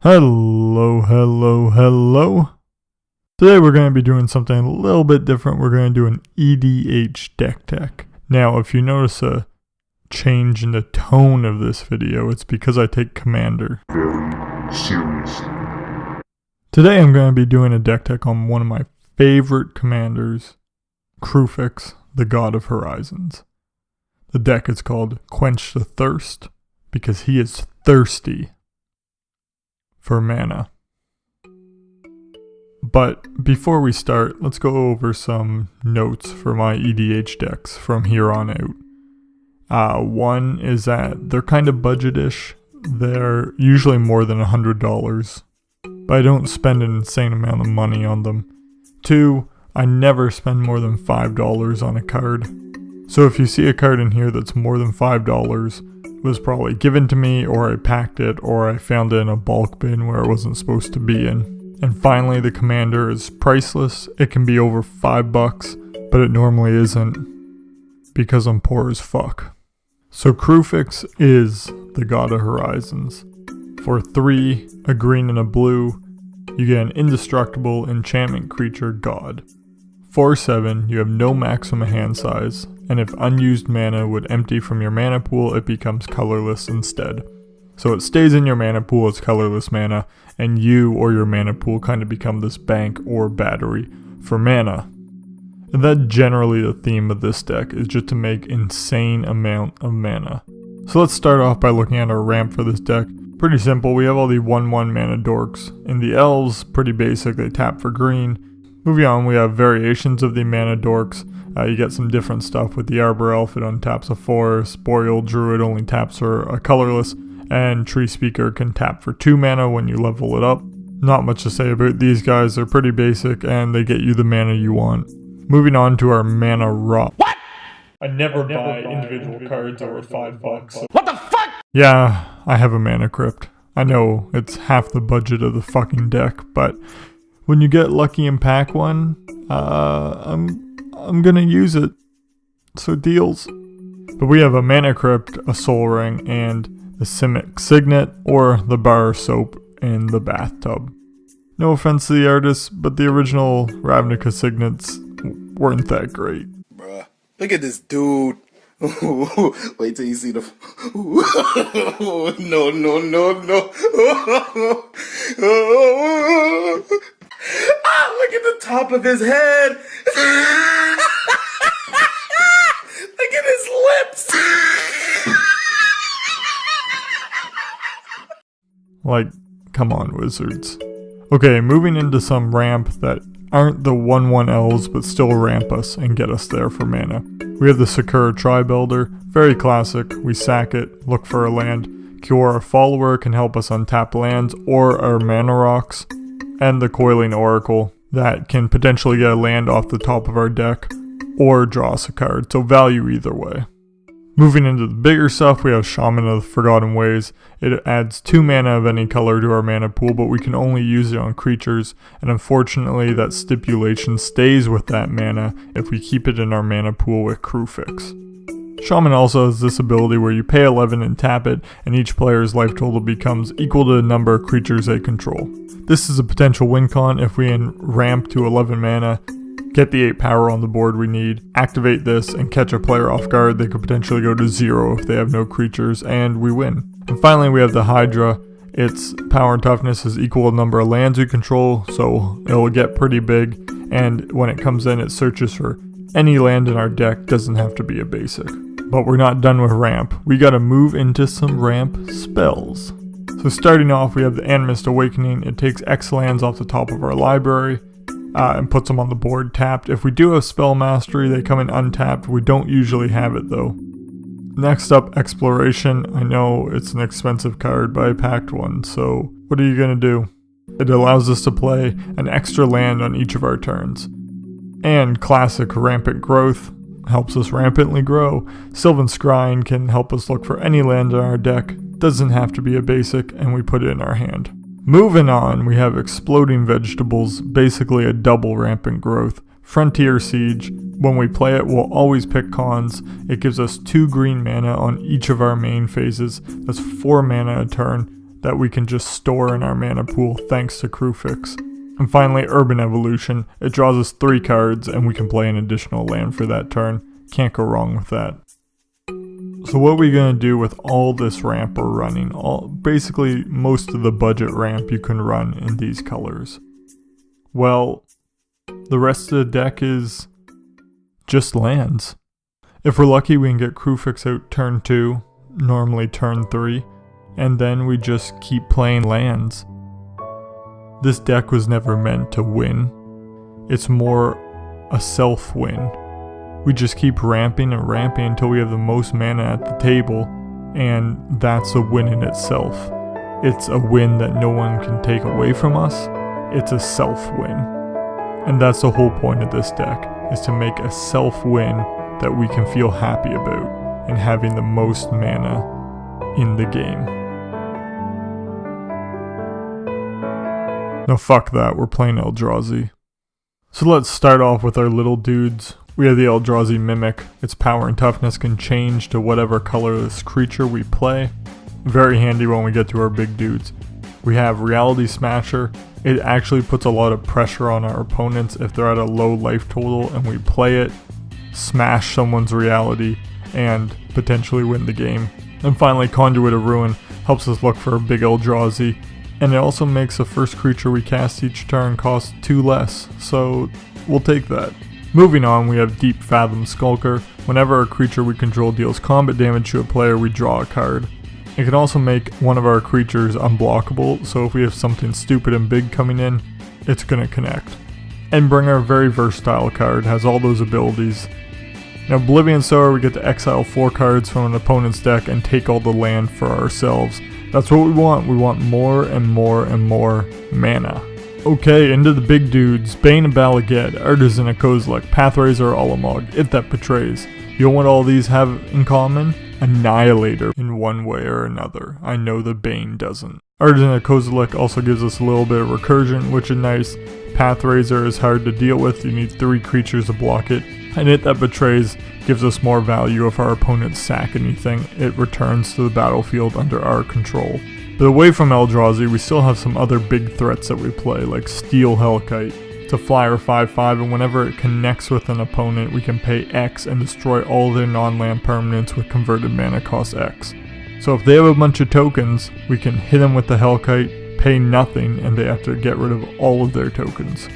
Hello. Today we're going to be doing something a little bit different. We're going to do an EDH deck tech. Now, if you notice a change in the tone of this video, it's because I take Commander very seriously. Today I'm going to be doing a deck tech on one of my favorite commanders, Kruphix, the God of Horizons. The deck is called Quench the Thirst because he is thirsty for mana. But before we start, let's go over some notes for my EDH decks from here on out. One is that they're kind of budget-ish. They're usually more than $100, but I don't spend an insane amount of money on them. Two, I never spend more than $5 on a card. So if you see a card in here that's more than $5, it was probably given to me, or I packed it, or I found it in a bulk bin where it wasn't supposed to be in. And finally, the commander is priceless. It can be over $5, but it normally isn't because I'm poor as fuck. So Kruphix is the God of Horizons. For 3, a green and a blue, you get an indestructible enchantment creature god. For 7, you have no maximum hand size, and if unused mana would empty from your mana pool, it becomes colorless instead. So it stays in your mana pool as colorless mana, and you or your mana pool kind of become this bank or battery for mana. And that's generally the theme of this deck, is just to make insane amount of mana. So let's start off by looking at our ramp for this deck. Pretty simple, we have all the 1/1 mana dorks. In the elves, pretty basic, they tap for green. Moving on, we have variations of the mana dorks. You get some different stuff with the Arbor Elf, it untaps a forest, Boreal Druid only taps for a colorless, and Tree Speaker can tap for 2 mana when you level it up. Not much to say about these guys, they're pretty basic and they get you the mana you want. Moving on to our mana rot. What? I never buy individual cards over $5. So. What the fuck? Yeah, I have a mana crypt. I know, it's half the budget of the fucking deck, but when you get lucky and pack one, I'm gonna use it. So deals. But we have a mana crypt, a soul ring, and the Simic Signet, or the bar soap in the bathtub. No offense to the artists, but the original Ravnica Signets weren't that great. Bruh, look at this dude. Wait till you see the... No. Look at the top of his head. Look at his lips. Like, come on, wizards. Okay, moving into some ramp that aren't the 1/1 elves, but still ramp us and get us there for mana. We have the Sakura Tri-Builder, very classic. We sack it, look for a land. Kiora Follower can help us untap lands or our mana rocks. And the Coiling Oracle that can potentially get a land off the top of our deck or draw us a card, so value either way. Moving into the bigger stuff, we have Shaman of the Forgotten Ways. It adds 2 mana of any color to our mana pool, but we can only use it on creatures, and unfortunately that stipulation stays with that mana if we keep it in our mana pool with Kruphix. Shaman also has this ability where you pay 11 and tap it, and each player's life total becomes equal to the number of creatures they control. This is a potential win con if we ramp to 11 mana, get the 8 power on the board we need, activate this, and catch a player off guard. They could potentially go to 0 if they have no creatures, and we win. And finally we have the Hydra. Its power and toughness is equal to the number of lands we control, so it'll get pretty big, and when it comes in it searches for any land in our deck, doesn't have to be a basic. But we're not done with ramp. We gotta move into some ramp spells. So starting off, we have the Animist Awakening. It takes X lands off the top of our library and puts them on the board tapped. If we do have Spell Mastery, they come in untapped. We don't usually have it though. Next up, Exploration. I know it's an expensive card, but I packed one, so what are you gonna do? It allows us to play an extra land on each of our turns. And classic Rampant Growth helps us rampantly grow. Sylvan Scrying can help us look for any land in our deck. Doesn't have to be a basic, and we put it in our hand. Moving on, we have Exploding Vegetables, basically a double Rampant Growth. Frontier Siege, when we play it, we'll always pick cons. It gives us 2 green mana on each of our main phases. That's 4 mana a turn. that we can just store in our mana pool thanks to Kruphix. And finally, Urban Evolution. It draws us 3 cards and we can play an additional land for that turn. Can't go wrong with that. So what are we going to do with all this ramp we're running? Basically, most of the budget ramp you can run in these colors. Well, the rest of the deck is just lands. If we're lucky, we can get Kruphix out turn 2, normally turn 3, and then we just keep playing lands. This deck was never meant to win. It's more a self-win. We just keep ramping and ramping until we have the most mana at the table, and that's a win in itself. It's a win that no one can take away from us. It's a self-win. And that's the whole point of this deck, is to make a self-win that we can feel happy about, and having the most mana in the game. No, fuck that, we're playing Eldrazi. So let's start off with our little dudes. We have the Eldrazi Mimic. Its power and toughness can change to whatever colorless creature we play. Very handy when we get to our big dudes. We have Reality Smasher. It actually puts a lot of pressure on our opponents if they're at a low life total and we play it, smash someone's reality, and potentially win the game. And finally, Conduit of Ruin helps us look for a big Eldrazi, and it also makes the first creature we cast each turn cost 2 less, so we'll take that. Moving on, we have Deep Fathom Skulker. Whenever a creature we control deals combat damage to a player, we draw a card. It can also make one of our creatures unblockable, so if we have something stupid and big coming in, it's gonna connect. Endbringer, very versatile card, has all those abilities. In Oblivion Sower, we get to exile 4 cards from an opponent's deck and take all the land for ourselves. That's what we want. We want more and more and more mana. Okay, into the big dudes. Bane of Balaged, Artisan of Kozilek, Pathrazer, Ulamog, It That Betrays. You know what all these have in common? Annihilator in one way or another. I know the Bane doesn't. Artisan of Kozilek also gives us a little bit of recursion, which is nice. Pathrazer is hard to deal with. You need 3 creatures to block it. And It That Betrays gives us more value if our opponents sack anything. It returns to the battlefield under our control. But away from Eldrazi, we still have some other big threats that we play, like Steel Hellkite. It's a flyer 5/5, and whenever it connects with an opponent, we can pay X and destroy all their non-land permanents with converted mana cost X. So if they have a bunch of tokens, we can hit them with the Hellkite, pay nothing, and they have to get rid of all of their tokens.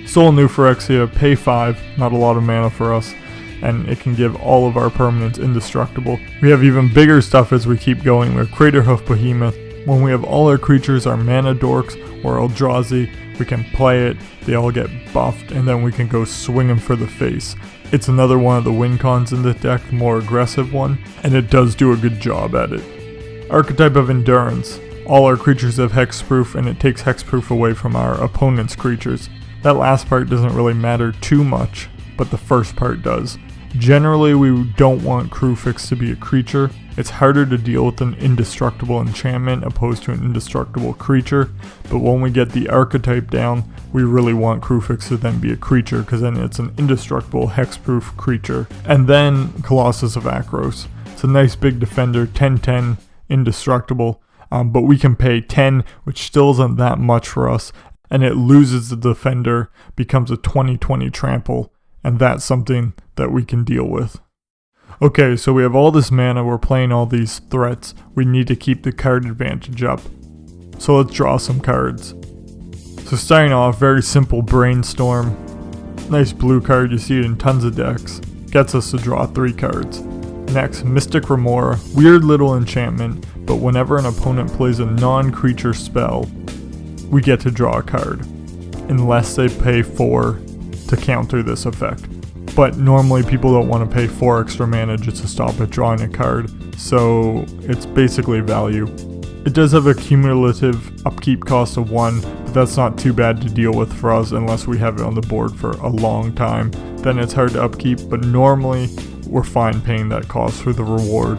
Soul New Phyrexia, pay 5, not a lot of mana for us, and it can give all of our permanents indestructible. We have even bigger stuff as we keep going. We have Craterhoof Behemoth. When we have all our creatures are mana dorks or Eldrazi, we can play it, they all get buffed, and then we can go swing them for the face. It's another one of the win cons in the deck, the more aggressive one, and it does do a good job at it. Archetype of Endurance. All our creatures have hexproof, and it takes hexproof away from our opponent's creatures. That last part doesn't really matter too much, but the first part does. Generally, we don't want Kruphix to be a creature. It's harder to deal with an indestructible enchantment opposed to an indestructible creature, but when we get the archetype down, we really want Kruphix to then be a creature, because then it's an indestructible hexproof creature. And then Colossus of Akros. It's a nice big defender, 10/10, indestructible, but we can pay 10, which still isn't that much for us, and it loses the defender, becomes a 20/20 trample, and that's something that we can deal with. Okay, so we have all this mana, we're playing all these threats, we need to keep the card advantage up. So let's draw some cards. So starting off, very simple Brainstorm. Nice blue card, you see it in tons of decks. Gets us to draw 3 cards. Next, Mystic Remora, weird little enchantment, but whenever an opponent plays a non-creature spell, we get to draw a card, unless they pay 4 to counter this effect. But normally people don't want to pay 4 extra mana just to stop it drawing a card, so it's basically value. It does have a cumulative upkeep cost of 1, but that's not too bad to deal with for us unless we have it on the board for a long time. Then it's hard to upkeep, but normally we're fine paying that cost for the reward.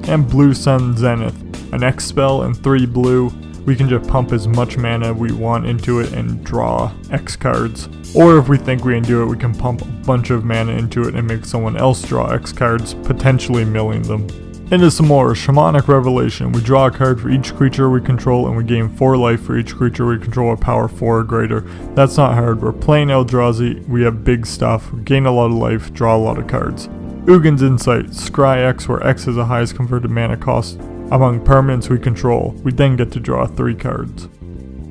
And Blue Sun Zenith, an X spell and 3 blue. We can just pump as much mana we want into it and draw X cards. Or if we think we can do it, we can pump a bunch of mana into it and make someone else draw X cards, potentially milling them. Into some more Shamanic Revelation. We draw a card for each creature we control and we gain 4 life for each creature we control at power 4 or greater. That's not hard. We're playing Eldrazi, we have big stuff, we gain a lot of life, draw a lot of cards. Ugin's Insight. Scry X, where X is the highest converted mana cost among permanents we control. We then get to draw 3 cards.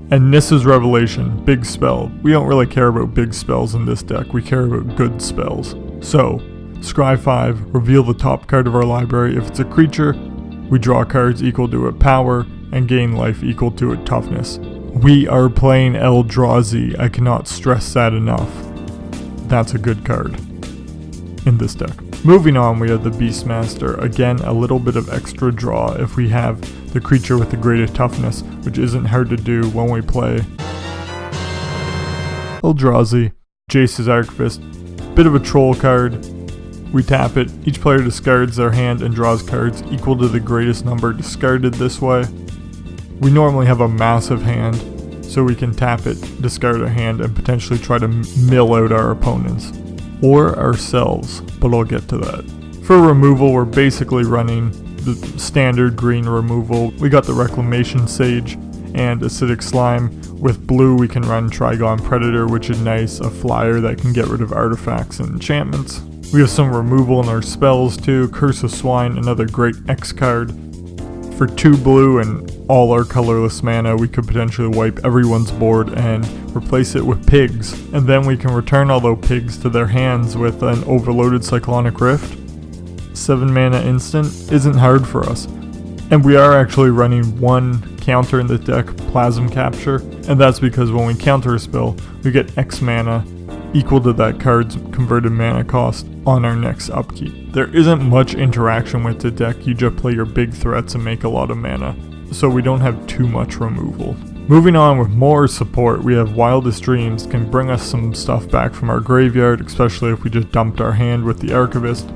And Nissa's Revelation. Big spell. We don't really care about big spells in this deck, we care about good spells. So, Scry 5, reveal the top card of our library. If it's a creature, we draw cards equal to its power and gain life equal to its toughness. We are playing Eldrazi, I cannot stress that enough. That's a good card in this deck. Moving on, we have the Beastmaster. Again, a little bit of extra draw if we have the creature with the greatest toughness, which isn't hard to do when we play Eldrazi. Jace's Archivist. Bit of a troll card. We tap it, each player discards their hand and draws cards equal to the greatest number discarded this way. We normally have a massive hand, so we can tap it, discard a hand, and potentially try to mill out our opponents. Or ourselves, but I'll get to that. For removal, we're basically running the standard green removal. We got the Reclamation Sage and Acidic Slime. With blue, we can run Trigon Predator, which is nice, a flyer that can get rid of artifacts and enchantments. We have some removal in our spells too. Curse of Swine, another great X card. For 2 blue and all our colorless mana, we could potentially wipe everyone's board and replace it with pigs. And then we can return all those pigs to their hands with an overloaded Cyclonic Rift. 7 mana instant isn't hard for us. And we are actually running 1 counter in the deck, Plasm Capture. And that's because when we counter a spell, we get X mana equal to that card's converted mana cost on our next upkeep. There isn't much interaction with the deck, you just play your big threats and make a lot of mana, so we don't have too much removal. Moving on with more support, we have Wildest Dreams, can bring us some stuff back from our graveyard, especially if we just dumped our hand with the Archivist.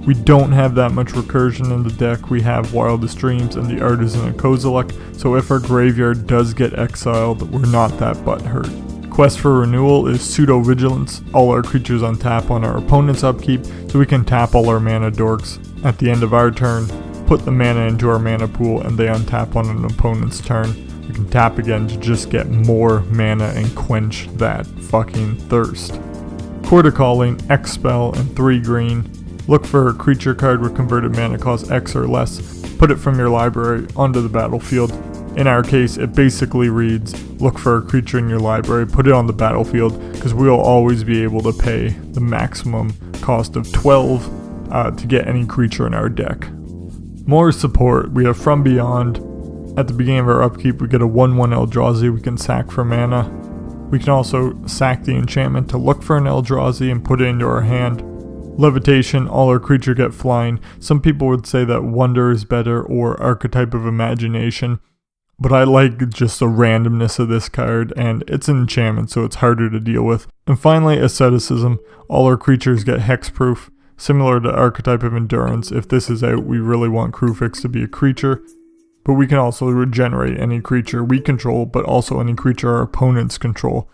We don't have that much recursion in the deck, we have Wildest Dreams and the Artisan and Kozilek, so if our graveyard does get exiled, we're not that butthurt. Quest for Renewal is Pseudo Vigilance, all our creatures untap on our opponent's upkeep, so we can tap all our mana dorks at the end of our turn, put the mana into our mana pool, and they untap on an opponent's turn. We can tap again to just get more mana and quench that fucking thirst. Quarter Calling, X spell, and 3 green. Look for a creature card with converted mana cost X or less, put it from your library onto the battlefield. In our case, it basically reads, look for a creature in your library, put it on the battlefield, because we'll always be able to pay the maximum cost of 12 to get any creature in our deck. More support, we have From Beyond. At the beginning of our upkeep, we get a 1/1 Eldrazi we can sack for mana. We can also sack the enchantment to look for an Eldrazi and put it into our hand. Levitation, all our creature get flying. Some people would say that Wonder is better or Archetype of Imagination. But I like just the randomness of this card, and it's an enchantment, so it's harder to deal with. And finally, Asceticism. All our creatures get hexproof, similar to Archetype of Endurance. If this is out, we really want Kruphix to be a creature. But we can also regenerate any creature we control, but also any creature our opponents control.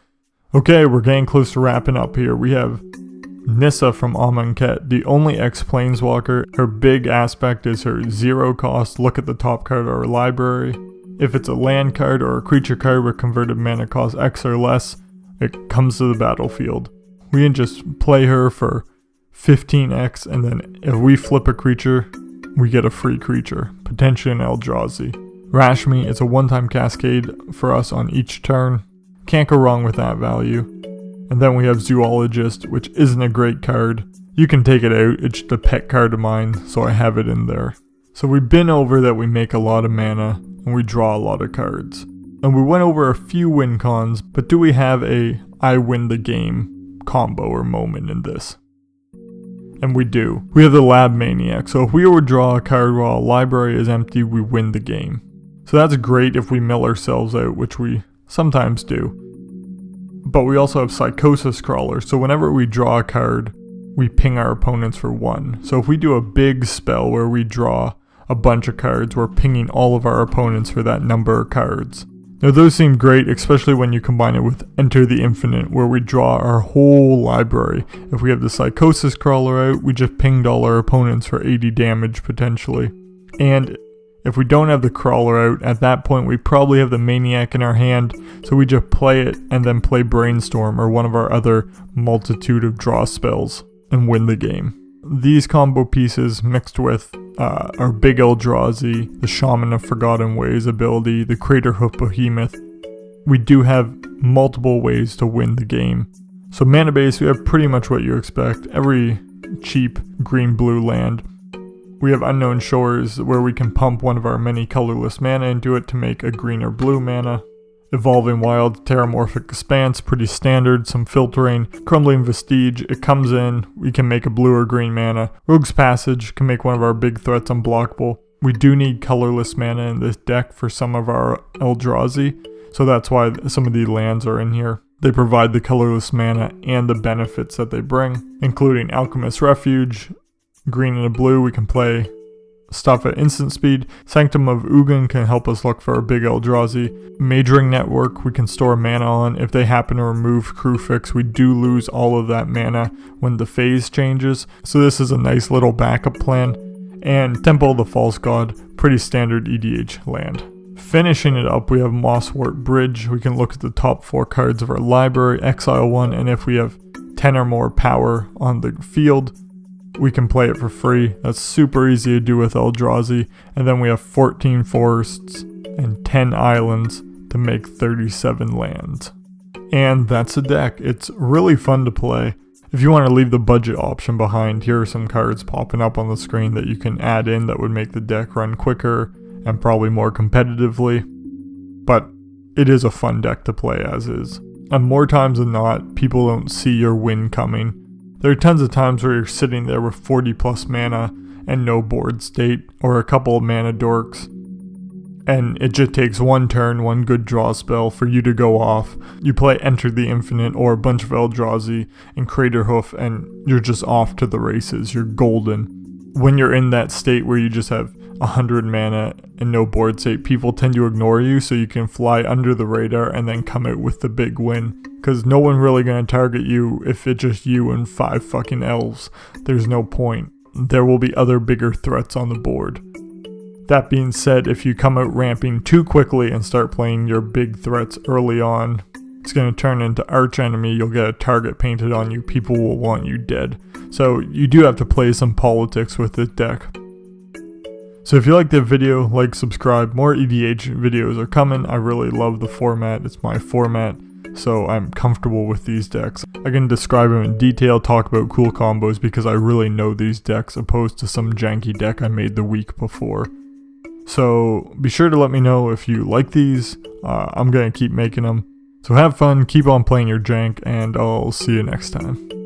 Okay, we're getting close to wrapping up here. We have Nissa from Amonkhet, the only X-Planeswalker. Her big aspect is her 0 cost. Look at the top card of our library. If it's a land card or a creature card with converted mana cost X or less, it comes to the battlefield. We can just play her for 15x, and then if we flip a creature, we get a free creature, potentially an Eldrazi. Rashmi is a one-time cascade for us on each turn. Can't go wrong with that value. And then we have Zoologist, which isn't a great card. You can take it out, it's just a pet card of mine, so I have it in there. So we've been over that we make a lot of mana, and we draw a lot of cards. And we went over a few win cons, but do we have a I win the game combo or moment in this? And we do. We have the Lab Maniac, so if we were to draw a card while a library is empty, we win the game. So that's great if we mill ourselves out, which we sometimes do. But we also have Psychosis Crawler, so whenever we draw a card, we ping our opponents for 1. So if we do a big spell where we draw a bunch of cards, we're pinging all of our opponents for that number of cards. Now those seem great, especially when you combine it with Enter the Infinite, where we draw our whole library. If we have the Psychosis Crawler out, we just pinged all our opponents for 80 damage potentially. And if we don't have the Crawler out, at that point we probably have the Maniac in our hand, so we just play it and then play Brainstorm or one of our other multitude of draw spells and win the game. These combo pieces mixed with our big Eldrazi, the Shaman of Forgotten Ways ability, the Craterhoof Behemoth, we do have multiple ways to win the game. So mana base, we have pretty much what you expect. Every cheap green-blue land. We have Unknown Shores, where we can pump one of our many colorless mana into it to make a green or blue mana. Evolving Wild, Terramorphic Expanse, pretty standard, some filtering. Crumbling Vestige, it comes in, we can make a blue or green mana. Rogue's Passage can make one of our big threats unblockable. We do need colorless mana in this deck for some of our Eldrazi, so that's why some of the lands are in here. They provide the colorless mana and the benefits that they bring, including Alchemist's Refuge. Green and a blue, we can play stuff at instant speed. Sanctum of Ugin can help us look for a big Eldrazi. Majoring Network, we can store mana on. If they happen to remove Kruphix, we do lose all of that mana when the phase changes. So this is a nice little backup plan. And Temple of the False God, pretty standard EDH land. Finishing it up, we have Mosswort Bridge. We can look at the top 4 cards of our library, exile 1, and if we have 10 or more power on the field, we can play it for free. That's super easy to do with Eldrazi. And then we have 14 forests and 10 islands to make 37 lands. And that's a deck. It's really fun to play. If you want to leave the budget option behind, here are some cards popping up on the screen that you can add in that would make the deck run quicker and probably more competitively. But it is a fun deck to play as is. And more times than not, people don't see your win coming. There are tons of times where you're sitting there with 40 plus mana and no board state, or a couple of mana dorks, and it just takes one turn, one good draw spell for you to go off. You play Enter the Infinite or a bunch of Eldrazi and Craterhoof, and you're just off to the races. You're golden. When you're in that state where you just have 100 mana and no board state, people tend to ignore you so you can fly under the radar and then come out with the big win. Because no one really gonna target you if it's just you and 5 fucking elves. There's no point. There will be other bigger threats on the board. That being said, if you come out ramping too quickly and start playing your big threats early on, it's gonna turn into arch enemy. You'll get a target painted on you. People will want you dead. So you do have to play some politics with this deck. So if you like the video, like, subscribe. More EDH videos are coming. I really love the format. It's my format. So I'm comfortable with these decks. I can describe them in detail, talk about cool combos because I really know these decks opposed to some janky deck I made the week before. So be sure to let me know if you like these. I'm going to keep making them. So have fun, keep on playing your jank, and I'll see you next time.